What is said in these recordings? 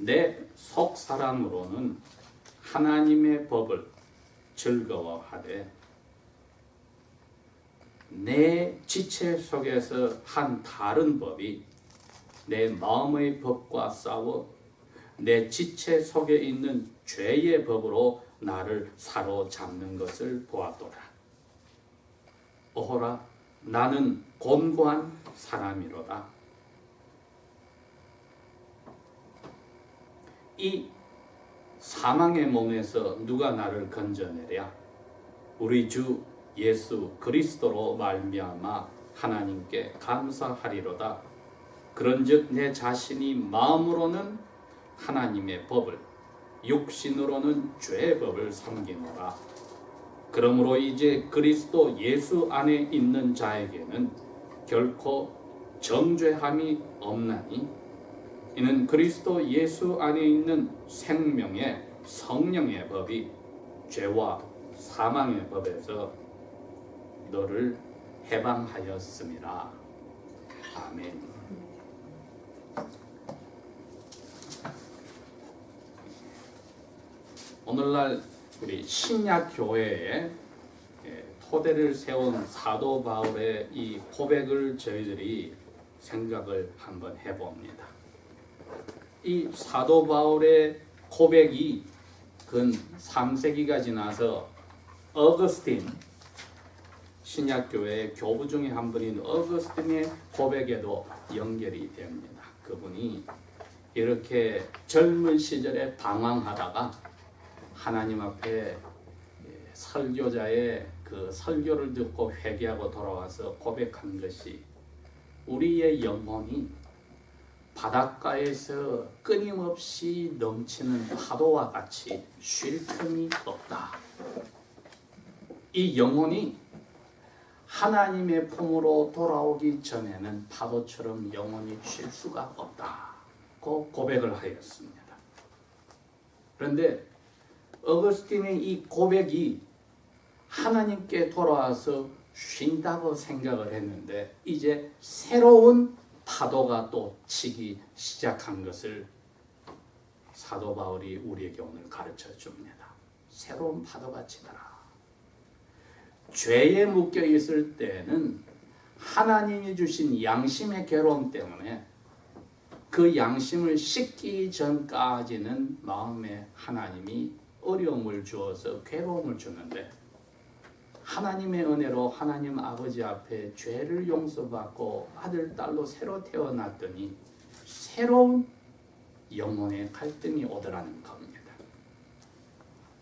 내 속 사람으로는 하나님의 법을 즐거워하되 내 지체 속에서 한 다른 법이 내 마음의 법과 싸워 내 지체 속에 있는 죄의 법으로 나를 사로잡는 것을 보았도다. 오호라, 나는 곤고한 사람이로다. 이 사망의 몸에서 누가 나를 건져내랴? 우리 주 예수 그리스도로 말미암아 하나님께 감사하리로다. 그런즉 내 자신이 마음으로는 하나님의 법을, 육신으로는 죄의 법을 섬기노라. 그러므로 이제 그리스도 예수 안에 있는 자에게는 결코 정죄함이 없나니 이는 그리스도 예수 안에 있는 생명의 성령의 법이 죄와 사망의 법에서 너를 해방하였음이라. 아멘. 오늘날 우리 신약 교회에 토대를 세운 사도 바울의 이 고백을 저희들이 생각을 한번 해봅니다. 이 사도 바울의 고백이 근 3세기가 지나서 어거스틴, 신약교회의 교부 중에 한 분인 어거스틴의 고백에도 연결이 됩니다. 그분이 이렇게 젊은 시절에 방황하다가 하나님 앞에 설교자의 그 설교를 듣고 회개하고 돌아와서 고백한 것이 우리의 영혼이 바닷가에서 끊임없이 넘치는 파도와 같이 쉴 틈이 없다. 이 영혼이 하나님의 품으로 돌아오기 전에는 파도처럼 영혼이 쉴 수가 없다고 고백을 하였습니다. 그런데 어거스틴의 이 고백이 하나님께 돌아와서 쉰다고 생각을 했는데 이제 새로운 파도가 또 치기 시작한 것을 사도 바울이 우리에게 오늘 가르쳐 줍니다. 새로운 파도가 치더라. 죄에 묶여 있을 때는 하나님이 주신 양심의 괴로움 때문에 그 양심을 씻기 전까지는 마음에 하나님이 어려움을 주어서 괴로움을 주는데 하나님의 은혜로 하나님 아버지 앞에 죄를 용서받고 아들, 딸로 새로 태어났더니 새로운 영혼의 갈등이 오더라는 겁니다.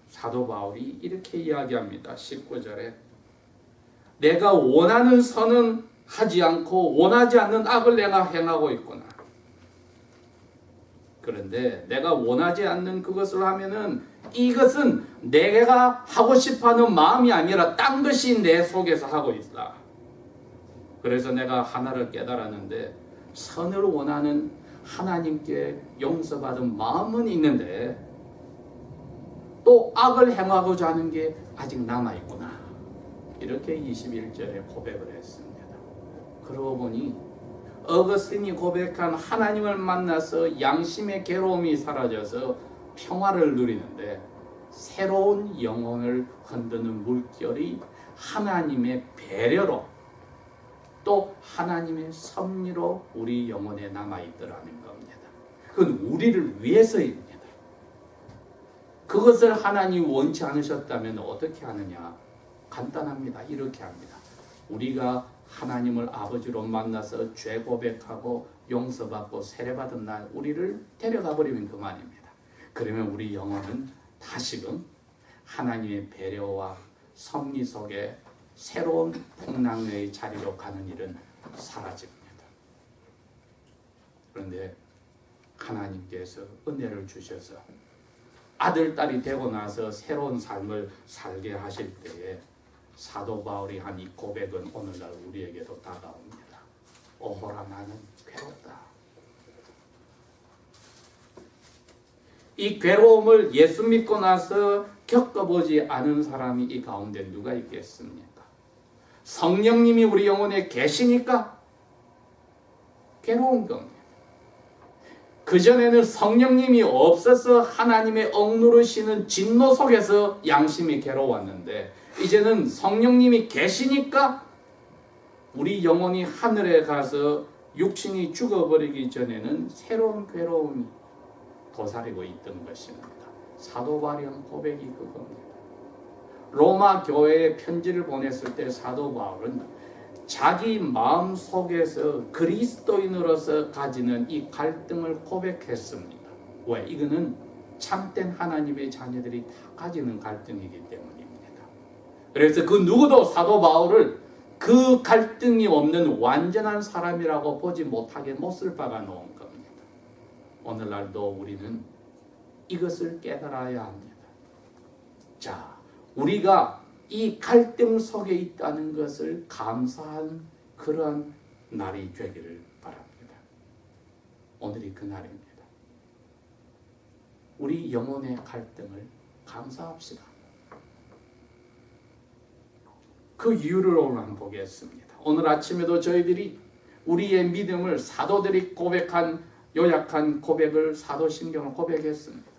사도 바울이 이렇게 이야기합니다. 19절에 내가 원하는 선은 하지 않고 원하지 않는 악을 내가 행하고 있구나. 그런데 내가 원하지 않는 그것을 하면은 이것은 내가 하고 싶어하는 마음이 아니라 딴 것이 내 속에서 하고 있다. 그래서 내가 하나를 깨달았는데 선을 원하는 하나님께 용서받은 마음은 있는데 또 악을 행하고자 하는 게 아직 남아있구나. 이렇게 21절에 고백을 했습니다. 그러고 보니 어거스틴이 고백한 하나님을 만나서 양심의 괴로움이 사라져서 평화를 누리는데 새로운 영혼을 흔드는 물결이 하나님의 배려로 또 하나님의 섭리로 우리 영혼에 남아있더라는 겁니다. 그건 우리를 위해서입니다. 그것을 하나님이 원치 않으셨다면 어떻게 하느냐? 간단합니다. 이렇게 합니다. 우리가 하나님을 아버지로 만나서 죄 고백하고 용서받고 세례받은 날 우리를 데려가 버리면 그만입니다. 그러면 우리 영혼은 다시금 하나님의 배려와 섭리 속에 새로운 풍랑의 자리로 가는 일은 사라집니다. 그런데 하나님께서 은혜를 주셔서 아들, 딸이 되고 나서 새로운 삶을 살게 하실 때에 사도 바울이 한 이 고백은 오늘날 우리에게도 다가옵니다. 오호라 나는 괴롭다. 이 괴로움을 예수 믿고 나서 겪어보지 않은 사람이 이 가운데 누가 있겠습니까? 성령님이 우리 영혼에 계시니까 괴로운 겁니다. 그전에는 성령님이 없어서 하나님의 억누르시는 진노 속에서 양심이 괴로웠는데 이제는 성령님이 계시니까 우리 영혼이 하늘에 가서 육신이 죽어버리기 전에는 새로운 괴로움이 도사리고 있던 것입니다. 사도 바울의 고백이 그겁니다. 로마 교회에 편지를 보냈을 때 사도 바울은 자기 마음 속에서 그리스도인으로서 가지는 이 갈등을 고백했습니다. 왜? 이거는 참된 하나님의 자녀들이 다 가지는 갈등이기 때문입니다. 그래서 그 누구도 사도 바울을 그 갈등이 없는 완전한 사람이라고 보지 못하게 못을 박아 놓은 겁니다. 오늘날도 우리는 이것을 깨달아야 합니다. 자, 우리가 이 갈등 속에 있다는 것을 감사한 그런 날이 되기를 바랍니다. 오늘이 그 날입니다. 우리 영혼의 갈등을 감사합시다. 그 이유를 오늘 한번 보겠습니다. 오늘 아침에도 저희들이 우리의 믿음을 사도들이 고백한 요약한 고백을 사도신경을 고백했습니다.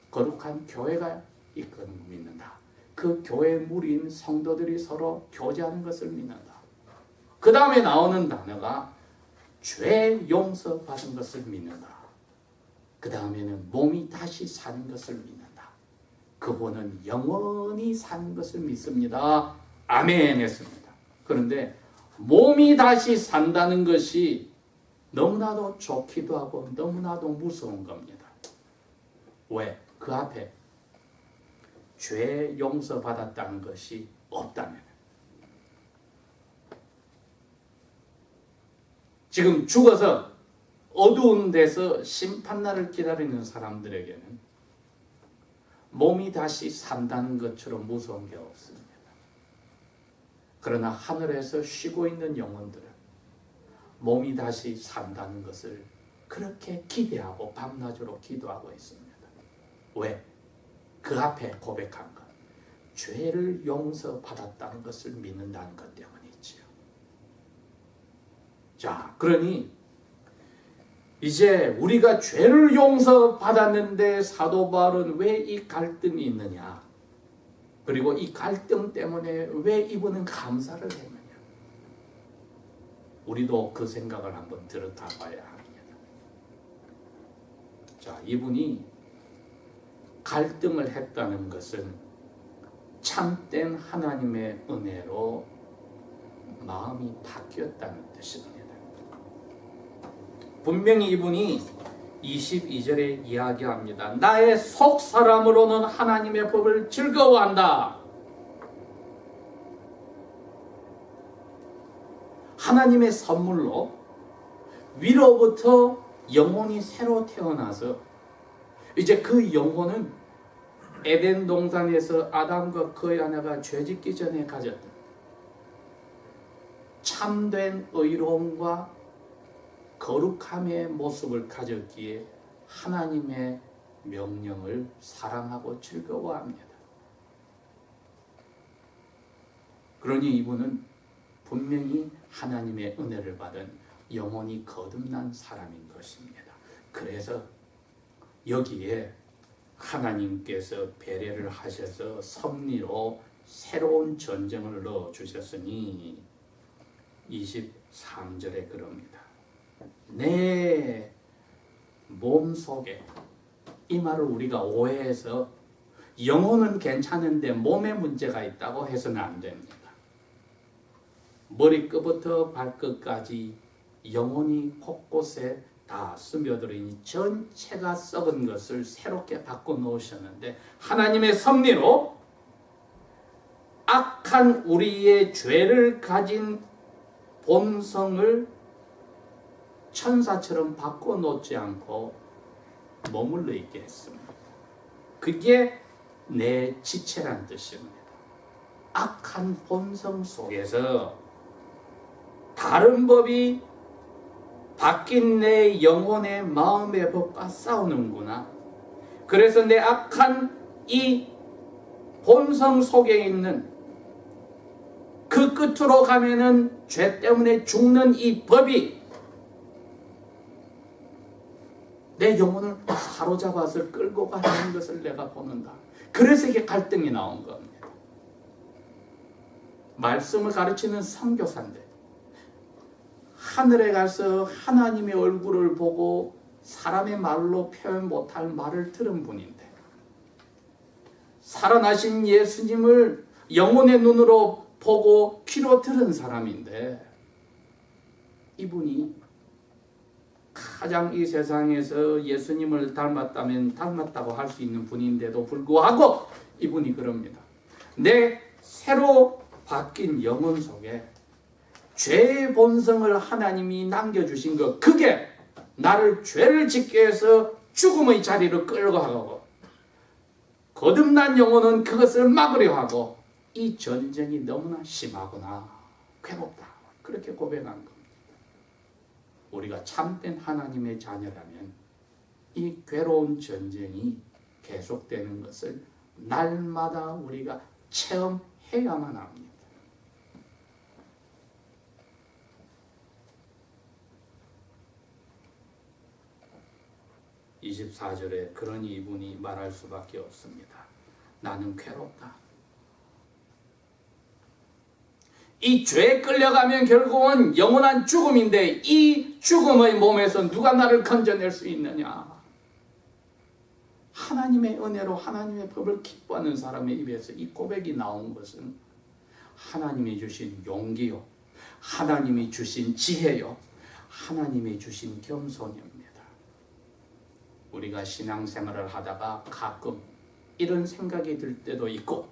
거룩한 교회가 이끌어 믿는다. 그 교회 무리인 성도들이 서로 교제하는 것을 믿는다. 그 다음에 나오는 단어가 죄 용서 받은 것을 믿는다. 그 다음에는 몸이 다시 사는 것을 믿는다. 그분은 영원히 사는 것을 믿습니다. 아멘 했습니다. 그런데 몸이 다시 산다는 것이 너무나도 좋기도 하고 너무나도 무서운 겁니다. 왜? 그 앞에 죄 용서받았다는 것이 없다면 지금 죽어서 어두운 데서 심판날을 기다리는 사람들에게는 몸이 다시 산다는 것처럼 무서운 게 없습니다. 그러나 하늘에서 쉬고 있는 영혼들은 몸이 다시 산다는 것을 그렇게 기대하고 밤낮으로 기도하고 있습니다. 왜? 그 앞에 고백한 것, 죄를 용서받았다는 것을 믿는다는 것 때문이지요. 자, 그러니 이제 우리가 죄를 용서받았는데 사도 바울은 왜 이 갈등이 있느냐? 그리고 이 갈등 때문에 왜 이분은 감사를 했느냐? 우리도 그 생각을 한번 들었다 봐야 합니다. 자, 이분이 갈등을 했다는 것은 참된 하나님의 은혜로 마음이 바뀌었다는 뜻입니다. 분명히 이분이 22절에 이야기합니다. 나의 속 사람으로는 하나님의 법을 즐거워한다. 하나님의 선물로 위로부터 영혼이 새로 태어나서 이제 그 영혼은 에덴 동산에서 아담과 그의 아내가 죄짓기 전에 가졌던 참된 의로움과 거룩함의 모습을 가졌기에 하나님의 명령을 사랑하고 즐거워합니다. 그러니 이분은 분명히 하나님의 은혜를 받은 영혼이 거듭난 사람인 것입니다. 그래서 여기에 하나님께서 배려를 하셔서 섭리로 새로운 전쟁을 넣어주셨으니 23절에 그럽니다. 내 몸속에, 이 말을 우리가 오해해서 영혼은 괜찮은데 몸에 문제가 있다고 해서는 안 됩니다. 머리끝부터 발끝까지 영혼이 곳곳에 다 스며들으니 전체가 썩은 것을 새롭게 바꿔 놓으셨는데 하나님의 섭리로 악한 우리의 죄를 가진 본성을 천사처럼 바꿔 놓지 않고 머물러 있게 했습니다. 그게 내 지체란 뜻입니다. 악한 본성 속에서 다른 법이 바뀐 내 영혼의 마음의 법과 싸우는구나. 그래서 내 악한 이 본성 속에 있는 그 끝으로 가면은 죄 때문에 죽는 이 법이 내 영혼을 사로잡아서 끌고 가는 것을 내가 보는다. 그래서 이게 갈등이 나온 겁니다. 말씀을 가르치는 선교사인데 하늘에 가서 하나님의 얼굴을 보고 사람의 말로 표현 못할 말을 들은 분인데 살아나신 예수님을 영혼의 눈으로 보고 귀로 들은 사람인데 이분이 가장 이 세상에서 예수님을 닮았다면 닮았다고 할 수 있는 분인데도 불구하고 이분이 그럽니다. 내 새로 바뀐 영혼 속에 죄의 본성을 하나님이 남겨주신 것, 그게 나를 죄를 짓게 해서 죽음의 자리로 끌고 가고 거듭난 영혼은 그것을 막으려 하고 이 전쟁이 너무나 심하구나, 괴롭다, 그렇게 고백한 겁니다. 우리가 참된 하나님의 자녀라면 이 괴로운 전쟁이 계속되는 것을 날마다 우리가 체험해야만 합니다. (24절에) 그러니 이분이 말할 수밖에 없습니다. 나는 괴롭다. 이 죄에 끌려가면 결국은 영원한 죽음인데 이 죽음의 몸에서 누가 나를 건져낼 수 있느냐? 하나님의 은혜로 하나님의 법을 기뻐하는 사람의 입에서 이 고백이 나온 것은 하나님이 주신 용기요, 하나님이 주신 지혜요, 하나님이 주신 겸손입니다. 우리가 신앙생활을 하다가 가끔 이런 생각이 들 때도 있고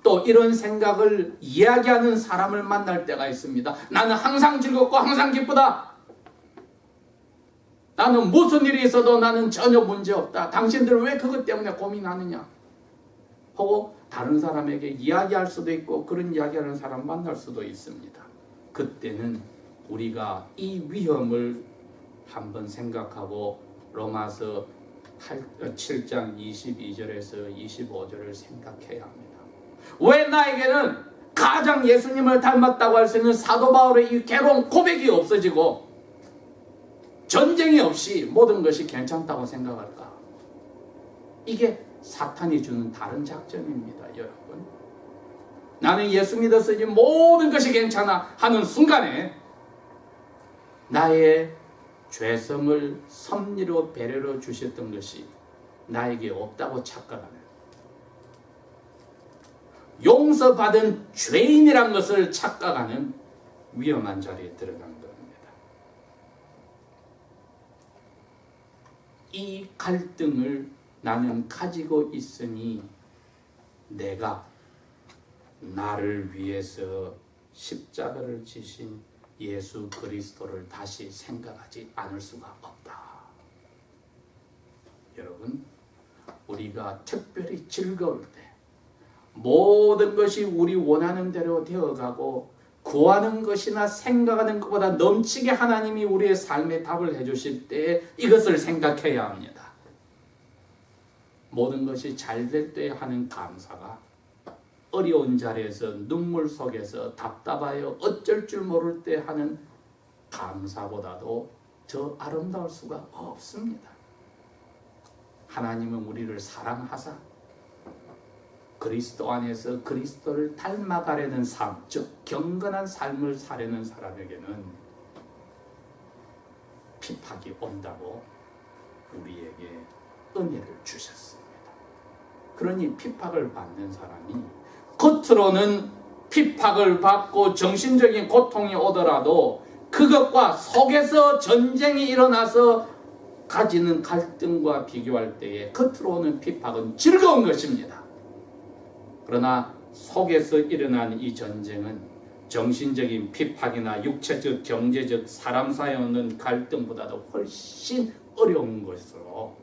또 이런 생각을 이야기하는 사람을 만날 때가 있습니다. 나는 항상 즐겁고 항상 기쁘다. 나는 무슨 일이 있어도 나는 전혀 문제없다. 당신들 왜 그것 때문에 고민하느냐? 하고 다른 사람에게 이야기할 수도 있고 그런 이야기하는 사람 만날 수도 있습니다. 그때는 우리가 이 위험을 한번 생각하고 로마서 7장 22절에서 25절을 생각해야 합니다. 왜 나에게는 가장 예수님을 닮았다고 할 수 있는 사도 바울의 이 괴로운 고백이 없어지고 전쟁이 없이 모든 것이 괜찮다고 생각할까? 이게 사탄이 주는 다른 작전입니다, 여러분. 나는 예수 믿었으니 모든 것이 괜찮아 하는 순간에 나의 죄성을 섭리로 배려로 주셨던 것이 나에게 없다고 착각하는, 용서받은 죄인이란 것을 착각하는 위험한 자리에 들어간 겁니다. 이 갈등을 나는 가지고 있으니 내가 나를 위해서 십자가를 지신 예수 그리스도를 다시 생각하지 않을 수가 없다. 여러분, 우리가 특별히 즐거울 때 모든 것이 우리 원하는 대로 되어가고 구하는 것이나 생각하는 것보다 넘치게 하나님이 우리의 삶에 답을 해주실 때 이것을 생각해야 합니다. 모든 것이 잘 될 때 하는 감사가 어려운 자리에서 눈물 속에서 답답하여 어쩔 줄 모를 때 하는 감사보다도 더 아름다울 수가 없습니다. 하나님은 우리를 사랑하사 그리스도 안에서 그리스도를 닮아가려는 삶, 즉 경건한 삶을 사려는 사람에게는 핍박이 온다고 우리에게 은혜를 주셨습니다. 그러니 핍박을 받는 사람이 겉으로는 핍박을 받고 정신적인 고통이 오더라도 그것과 속에서 전쟁이 일어나서 가지는 갈등과 비교할 때에 겉으로 오는 핍박은 즐거운 것입니다. 그러나 속에서 일어난 이 전쟁은 정신적인 핍박이나 육체적, 경제적, 사람 사이에 오는 갈등보다도 훨씬 어려운 것으로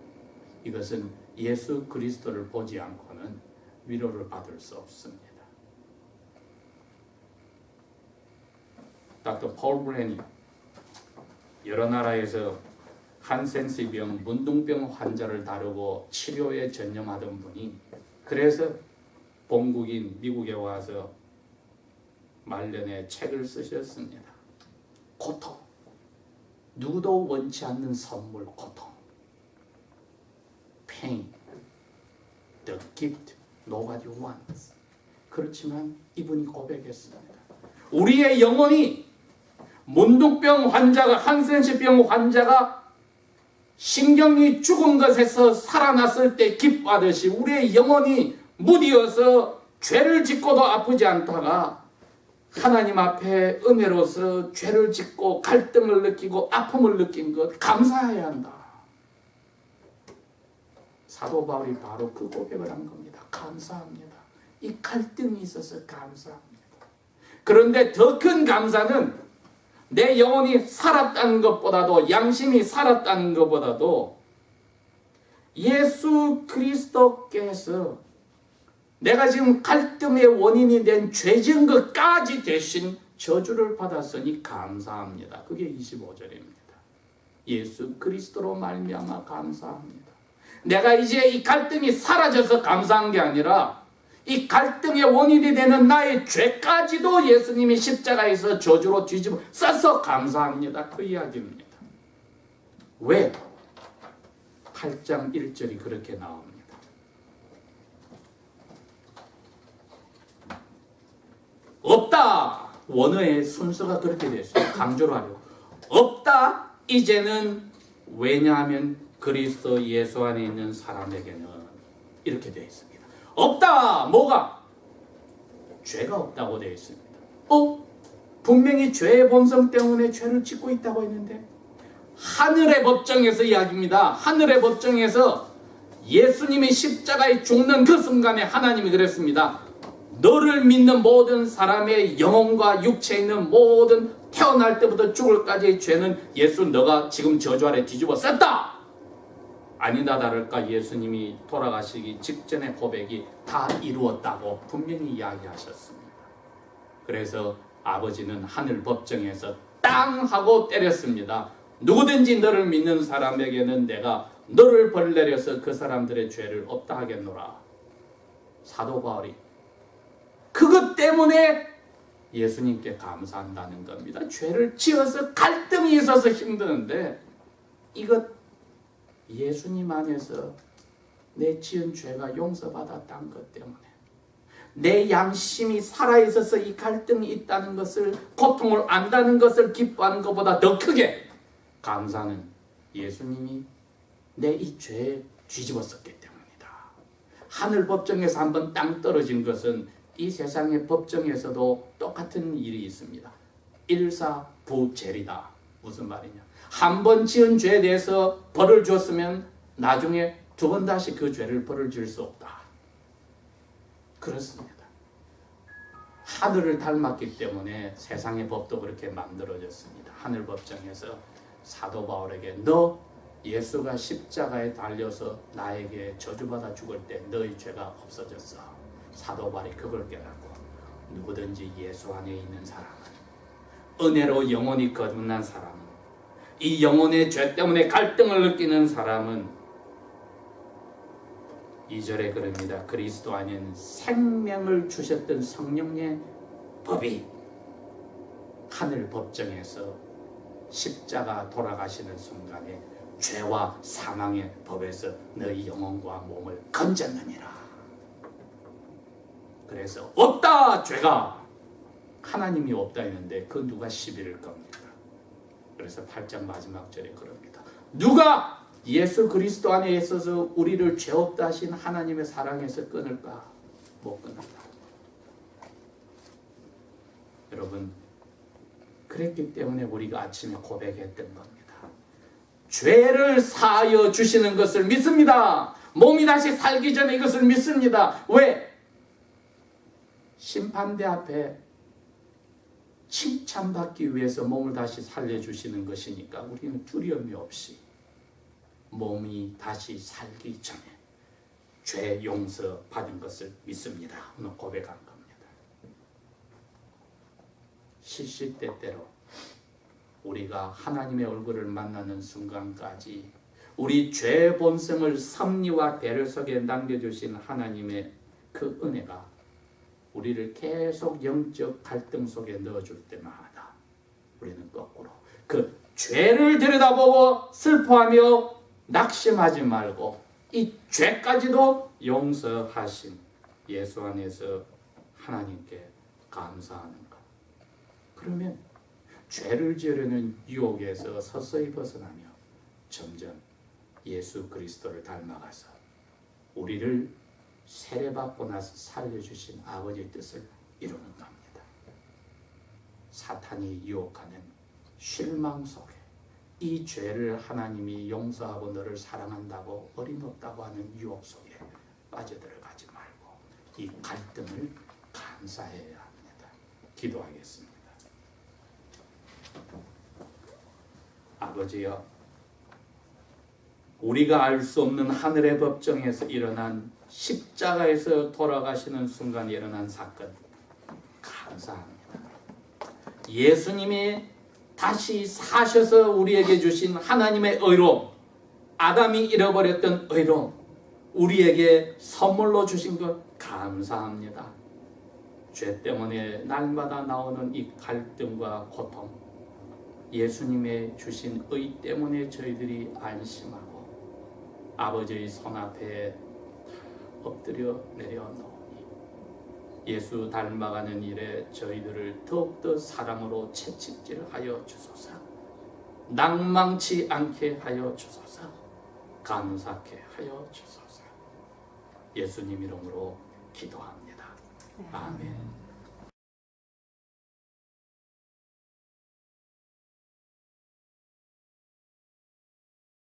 이것은 예수 그리스도를 보지 않고는 위로를 받을 수 없습니다. 닥터 폴 브레니, 여러 나라에서 한센스병, 문둥병 환자를 다루고 치료에 전념하던 분이 그래서 본국인 미국에 와서 말년에 책을 쓰셨습니다. 고통, 누구도 원치 않는 선물 고통. pain, the gift nobody wants. 그렇지만 이분이 고백했습니다. 우리의 영혼이 문둥병 환자가 한센시병 환자가 신경이 죽은 것에서 살아났을 때 기뻐하듯이 우리의 영혼이 무디어서 죄를 짓고도 아프지 않다가 하나님 앞에 은혜로서 죄를 짓고 갈등을 느끼고 아픔을 느낀 것 감사해야 한다. 사도 바울이 바로 그 고백을 한 겁니다. 감사합니다. 이 갈등이 있어서 감사합니다. 그런데 더 큰 감사는 내 영혼이 살았다는 것보다도 양심이 살았다는 것보다도 예수 그리스도께서 내가 지금 갈등의 원인이 된 죄진 것까지 대신 저주를 받았으니 감사합니다. 그게 25절입니다. 예수 그리스도로 말미암아 감사합니다. 내가 이제 이 갈등이 사라져서 감사한 게 아니라 이 갈등의 원인이 되는 나의 죄까지도 예수님이 십자가에서 저주로 뒤집어 써서 감사합니다. 그 이야기입니다. 왜? 8장 1절이 그렇게 나옵니다. 없다. 원어의 순서가 그렇게 되어 있어요. 강조를 하려고. 없다. 이제는 왜냐하면 그리스도 예수 안에 있는 사람에게는 이렇게 되어 있습니다. 없다. 뭐가? 죄가 없다고 되어 있습니다. 분명히 죄의 본성 때문에 죄를 짓고 있다고 했는데 하늘의 법정에서 이야기입니다. 하늘의 법정에서 예수님이 십자가에 죽는 그 순간에 하나님이 그랬습니다. 너를 믿는 모든 사람의 영혼과 육체에 있는 모든 태어날 때부터 죽을까지의 죄는 예수 너가 지금 저주 아래 뒤집어 썼다. 아니다 다를까 예수님이 돌아가시기 직전의 고백이 다 이루었다고 분명히 이야기하셨습니다. 그래서 아버지는 하늘 법정에서 땅 하고 때렸습니다. 누구든지 너를 믿는 사람에게는 내가 너를 벌내려서 그 사람들의 죄를 없다 하겠노라. 사도 바울이 그것 때문에 예수님께 감사한다는 겁니다. 죄를 지어서 갈등이 있어서 힘드는데 이것 예수님 안에서 내 지은 죄가 용서받았다는 것 때문에 내 양심이 살아있어서 이 갈등이 있다는 것을 고통을 안다는 것을 기뻐하는 것보다 더 크게 감사는 예수님이 내 이 죄에 뒤집었었기 때문이다. 하늘 법정에서 한번 땅 떨어진 것은 이 세상의 법정에서도 똑같은 일이 있습니다. 일사부재리다. 무슨 말이냐? 한 번 지은 죄에 대해서 벌을 줬으면 나중에 두 번 다시 그 죄를 벌을 줄 수 없다. 그렇습니다. 하늘을 닮았기 때문에 세상의 법도 그렇게 만들어졌습니다. 하늘 법정에서 사도 바울에게 너 예수가 십자가에 달려서 나에게 저주받아 죽을 때 너의 죄가 없어졌어. 사도 바울이 그걸 깨닫고 누구든지 예수 안에 있는 사람은 은혜로 영혼이 거듭난 사람은 이 영혼의 죄 때문에 갈등을 느끼는 사람은 2절에 그럽니다. 그리스도 안에는 생명을 주셨던 성령의 법이 하늘 법정에서 십자가 돌아가시는 순간에 죄와 사망의 법에서 너희 영혼과 몸을 건졌느니라. 그래서 없다 죄가 하나님이 없다 했는데 그 누가 11일 겁니까? 그래서 8장 마지막 절에 그럽니다. 누가 예수 그리스도 안에 있어서 우리를 죄 없다 하신 하나님의 사랑에서 끊을까? 못 끊는다. 여러분 그랬기 때문에 우리가 아침에 고백했던 겁니다. 죄를 사하여 주시는 것을 믿습니다. 몸이 다시 살기 전에 이것을 믿습니다. 왜? 심판대 앞에 칭찬받기 위해서 몸을 다시 살려주시는 것이니까 우리는 두려움이 없이 몸이 다시 살기 전에 죄 용서 받은 것을 믿습니다. 오늘 고백한 겁니다. 시시때때로 우리가 하나님의 얼굴을 만나는 순간까지 우리 죄 본성을 섭리와 배려 속에 남겨주신 하나님의 그 은혜가 우리를 계속 영적 갈등 속에 넣어줄 때마다 우리는 거꾸로 그 죄를 들여다보고 슬퍼하며 낙심하지 말고 이 죄까지도 용서하신 예수 안에서 하나님께 감사하는 것. 그러면 죄를 지으려는 유혹에서 서서히 벗어나며 점점 예수 그리스도를 닮아가서 우리를 세례받고 나서 살려주신 아버지의 뜻을 이루는 겁니다. 사탄이 유혹하는 실망 속에 이 죄를 하나님이 용서하고 너를 사랑한다고 어림없다고 하는 유혹 속에 빠져들어가지 말고 이 갈등을 감사해야 합니다. 기도하겠습니다. 아버지여, 우리가 알 수 없는 하늘의 법정에서 일어난 십자가에서 돌아가시는 순간 일어난 사건 감사합니다. 예수님이 다시 사셔서 우리에게 주신 하나님의 의로, 아담이 잃어버렸던 의로 우리에게 선물로 주신 것 감사합니다. 죄 때문에 날마다 나오는 이 갈등과 고통, 예수님의 주신 의 때문에 저희들이 안심하고 아버지의 손 앞에 엎드려 내려놓으니 예수 닮아가는 일에 저희들을 더욱더 사랑으로 채찍질하여 주소서. 낭망치 않게 하여 주소서. 감사케 하여 주소서. 예수님 이름으로 기도합니다. 아멘.